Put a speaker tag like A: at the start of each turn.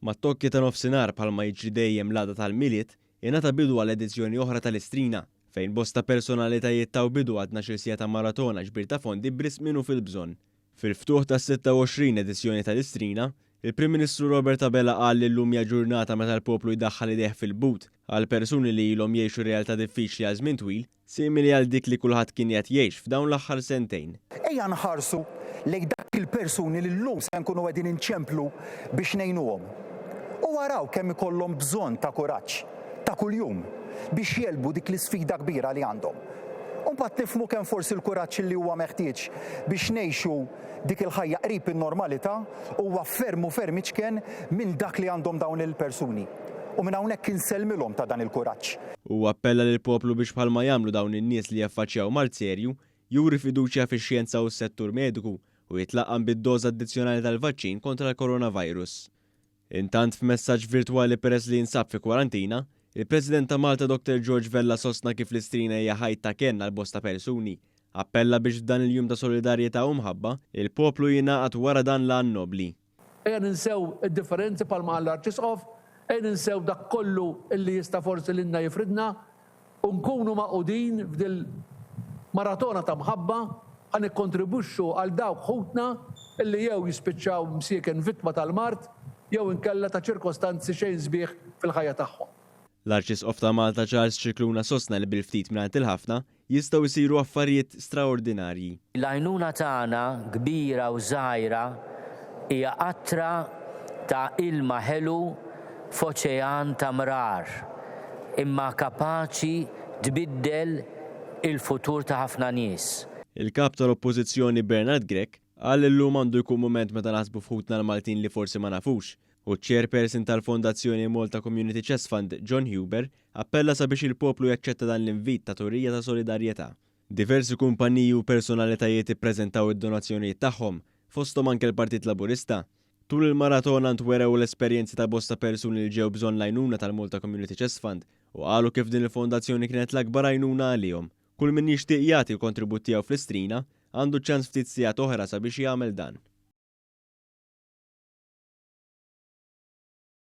A: Mat-tokki ta' nofsinhar bħalma jiġri dejjem l-għada tal-miliet, ingħata bidu għal edizzjoni oħra tal-Istrina, fejn bosta personalitajiet taw bidu għad 12 sija ta' maratona ġbir ta' fondi bris minnu fil-bżonn. Fil-ftuħ tas-26 edizzjoni tal-Istrina, il-Prim Ministru Robert Abela qal li llum hija ġurnata meta l-poplu jdaħħal idejh fil-but għal persuni li ilhom jgħixu realtà diffiċli għal żmien twil, simili għal dik li kulħadd kien qed jgħix f'dawn l-aħħar sentejn.
B: Ejja nħarsu lejn dak il-persuni li llum se nkunu qegħdin inċemplu biex ngħinuhom. U waraw kemm ikollhom bżonn ta' kuraġġ ta' kuljum biex jelbu dik l-isfida kbira li għandhom. U mbagħad nifhmu kemm forsi l-kuraġġ li huwa meħtieġ biex ngħixu dik il-ħajja qrib in-normalità huwa ferm iċken minn dak li għandhom dawn il-persuni. U minn hawnhekk insellmilhom ta' dan il-kuraġġ.
A: U appella lil poplu biex bħalma jagħmlu dawn in-nies li jaffaċċjaw mart serju juri fiduċja fix-xjenza u s-settur mediku u jitlaqqam bid-doża addizzjonali tal-vaċċin kontra l-coronavirus. Intant f'messaġġ virtwali peress li jinsab fi kwarantina, il-President ta' Malta Dr. George Vella sostna kif l-Istrina hija ħajta kenna l-bosta persuni. Appella biex f'dan il-jum ta' solidarjetà u mħabba, il-poplu jingħaqad wara dan l-għan nobli.
C: Ejja ninsew id-differenzi bħalma għall-Arċisqof, ejja ninsew dak kollu illi jista' forsi lilna jifridna u nkunu maqudin f'dil maratona ta' mħabba għan ikkontribwixxu għal dawk ħutna illi jew jispiċċaw msieken vittma tal-mart jew inkella ta' ċirkostanzi xejn sbieħ fil-ħajja tagħhom.
A: L-Arċisqof ta' Malta Charles Cicluna sostna li bil-ftit mingħand il-ħafna jistgħu jsiru affarijiet straordinarji.
D: L-għajnuna tagħna kbira u żgħira hija qatra ta' ilma ħelu f'oċean ta' mrar, imma kapaċi tbiddel il-futur ta' ħafna nies.
A: Il-kap tal-Oppożizzjoni Bernard Grech qal illum għandu jkun mument meta naħsbu f'ħutna l-Maltin li forsi ma nafux. U ċ-chairperson tal-Fondazzjoni Malta Community Chest Fund John Huber appella sabiex il-poplu jaċċetta dan l-invit ta' turija ta' solidarjetà. Diversi kumpaniji u personalitajiet ippreżentaw id-donazzjonijiet tagħhom, fosthom anke l-Partit Laburista. Tul il-maratona ntwerew l-esperjenzi ta' bosta persuni li ġew bżonn l-għajnuna tal-Malta Community Chest Fund u qalu kif din il-fondazzjoni kienet l-akbar għajnuna għalihom. Kull min jixtieq jagħti kontribut tiegħu fl-Istrina għandu ċans ftit sigħat oħra sabiex jagħmel dan.